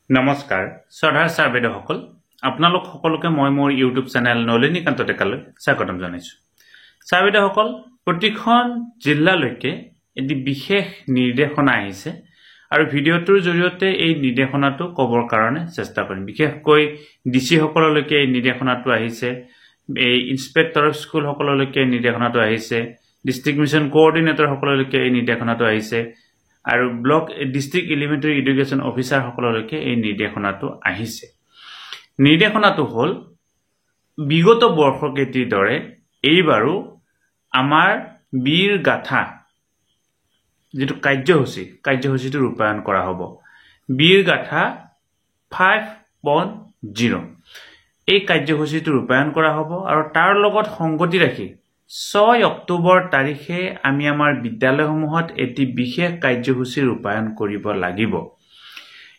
নমস্কাৰ শ্ৰদ্ধাৰ ছাৰ বাইদেউসকল আপোনালোক সকলোকে মই মোৰ ইউটিউব চেনেল নলিনীকান্ত ডেকালৈ স্বাগতম জনাইছো। ছাৰ বাইদেউসকল প্ৰতিখন জিলালৈকে এটি বিশেষ নিৰ্দেশনা আহিছে আৰু ভিডিঅ'টোৰ জৰিয়তে এই নিৰ্দেশনাটো ক'বৰ কাৰণে চেষ্টা কৰিম। বিশেষকৈ ডিসি সকললৈকে এই নিৰ্দেশনাটো আহিছে, এই ইন্সপেক্টৰ অফ স্কুল সকললৈকে নিৰ্দেশনাটো আহিছে, ডিস্ট্ৰিক্ট মিছন কোঅৰ্ডিনেটৰ সকললৈকে এই নিৰ্দেশনাটো আহিছে আৰু block district elementary education officer সকললৈকে এই নিৰ্দেশনাটো আহিছে। নিৰ্দেশনাটো হ'ল বিগত বৰ্ষকেইটিৰ দৰে এইবাৰো আমাৰ বীৰ গাথা যেটো কাৰ্যসূচীটো ৰূপায়ণ কৰা হ'ব। বীৰ গাথা 5.0 এই কাৰ্যসূচীটো ৰূপায়ণ কৰা হ'ব আৰু তাৰ লগত সংগতি ৰাখি 6 অক্টোবৰ তাৰিখে আমি আমাৰ বিদ্যালয়সমূহত এটি বিশেষ কাৰ্যসূচী ৰূপায়ণ কৰিব লাগিব।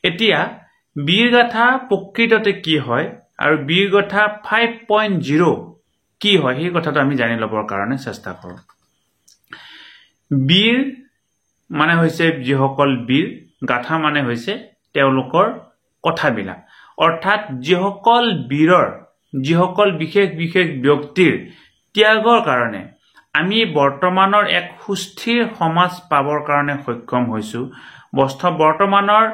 এতিয়া বীৰগাথা প্ৰকৃততে কি হয় আৰু বীৰগাথা 5.0 কি হয় এই কথাটো আমি জানি লবৰ কাৰণে চেষ্টা কৰোঁ। বীৰ মানে হৈছে যিসকল বীৰ, গাথা মানে হৈছে তেওঁলোকৰ কথাবিলাক, অৰ্থাৎ যিসকল বীৰৰ, যিসকল বিশেষ ব্যক্তিৰ ত্যাগৰ কাৰণে আমি বৰ্তমানৰ এক সুস্থিৰ সমাজ পাবৰ কাৰণে সক্ষম হৈছো, বৰ্তমানৰ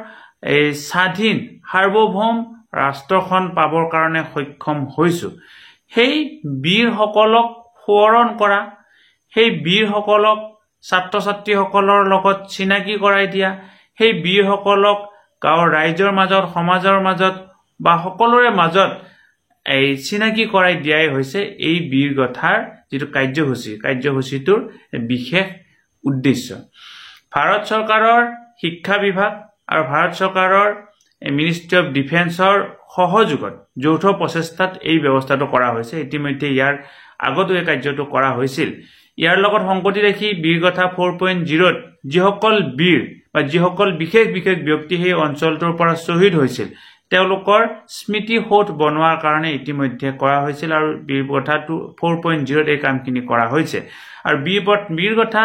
এই স্বাধীন সাৰ্বভৌম ৰাষ্ট্ৰখন পাবৰ কাৰণে সক্ষম হৈছো। সেই বীৰসকলক সোঁৱৰণ কৰা, সেই বীৰসকলক ছাত্ৰ ছাত্ৰীসকলৰ লগত চিনাকি কৰাই দিয়া, সেই বীৰসকলক গাঁৱৰ ৰাইজৰ মাজত, সমাজৰ মাজত বা সকলোৰে মাজত এই চিনাকি কৰাই দিয়াই হৈছে এই বীৰগাথাৰ যেটো কাৰ্যসূচীটোৰ বিশেষ উদ্দেশ্য। ভাৰত চৰকাৰৰ শিক্ষা বিভাগ আৰু ভাৰত চৰকাৰৰ মিনিষ্ট্ৰী অফ ডিফেন্সৰ সহযোগত যৌথ প্ৰচেষ্টাত এই ব্যৱস্থাটো কৰা হৈছে। ইতিমধ্যে ইয়াৰ আগতো এই কাৰ্যটো কৰা হৈছিল। ইয়াৰ লগত সংগতি ৰাখি বীৰগাথা 4.0 যিসকল বীৰ বা যিসকল বিশেষ ব্যক্তি সেই অঞ্চলটোৰ পৰা শ্বহীদ হৈছিল তেওঁলোকৰ স্মৃতি সৌধ বনোৱাৰ কাৰণে ইতিমধ্যে কৰা হৈছিল আৰু বীৰগাথা 4.0 এই কামখিনি কৰা হৈছে। আৰু বীৰগাথা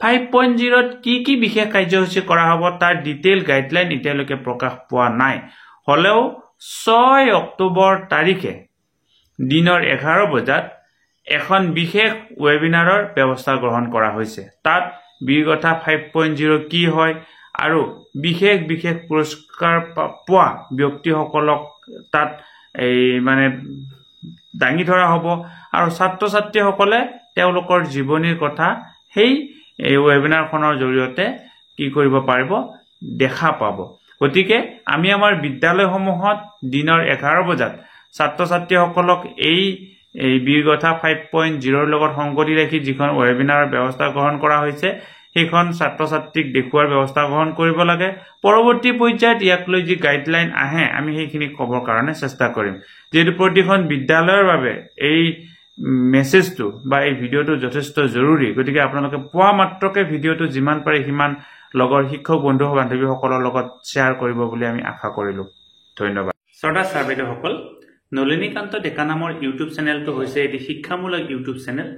5.0 কি বিশেষ কাৰ্যসূচী কৰা হ'ব তাৰ ডিটেইল গাইডলাইন এতিয়ালৈকে প্ৰকাশ পোৱা নাই। হলেও 6 অক্টোবৰ তাৰিখে দিনৰ 11 বজাত এখন বিশেষ ৱেবিনাৰৰ ব্যৱস্থা গ্ৰহণ কৰা হৈছে। তাত বীৰগাথা 5.0 কি হয় আৰু বিশেষ পুৰস্কাৰ পোৱা ব্যক্তিসকলক তাত এই মানে দাঙি ধৰা হ'ব আৰু ছাত্ৰ ছাত্ৰীসকলে তেওঁলোকৰ জীৱনীৰ কথা সেই ৱেবিনাৰখনৰ জৰিয়তে কি কৰিব পাৰিব, দেখা পাব। গতিকে আমি আমাৰ বিদ্যালয়সমূহত দিনৰ 11 বজাত ছাত্ৰ ছাত্ৰীসকলক এই বীৰগাথা 5.0 লগত সংগতি ৰাখি যিখন ৱেবিনাৰৰ ব্যৱস্থা গ্ৰহণ কৰা হৈছে সেইখন ছাত্ৰ ছাত্ৰীক দেখুৱাৰ ব্যৱস্থা গ্ৰহণ কৰিব লাগে। পৰৱৰ্তী পৰ্যায়ত ইয়াক লৈ যি গাইডলাইন আহে আমি সেইখিনি ক'বৰ কাৰণে চেষ্টা কৰিম। যেহেতু প্ৰতিখন বিদ্যালয়ৰ বাবে এই মেছেজটো বা এই ভিডিঅ'টো যথেষ্ট জৰুৰী, গতিকে আপোনালোকে পোৱা মাত্ৰকে ভিডিঅ'টো যিমান পাৰে সিমান লগৰ শিক্ষক বন্ধু বান্ধৱীসকলৰ লগত শ্বেয়াৰ কৰিব বুলি আমি আশা কৰিলো। ধন্যবাদ। শ্ৰদ্ধা ছাৰ বাইদেউসকল, নলিনীকান্ত ডেকা নামৰ ইউটিউব চেনেলটো হৈছে এটি শিক্ষামূলক ইউটিউব চেনেল।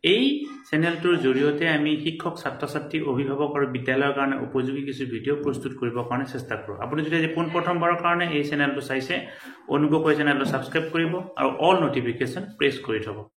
এই চেনেলটোৰ জৰিয়তে আমি শিক্ষক, ছাত্ৰ ছাত্ৰী, অভিভাৱক আৰু বিদ্যালয়ৰ কাৰণে উপযোগী কিছু ভিডিঅ' প্ৰস্তুত কৰিবৰ কাৰণে চেষ্টা কৰোঁ। আপুনি যদি আজি পোনপ্ৰথমবাৰৰ কাৰণে এই চেনেলটো চাইছে অনুগ্ৰহ কৰি চেনেলটো ছাবস্ক্ৰাইব কৰিব আৰু অল নটিফিকেশ্যন প্ৰেছ কৰি থ'ব।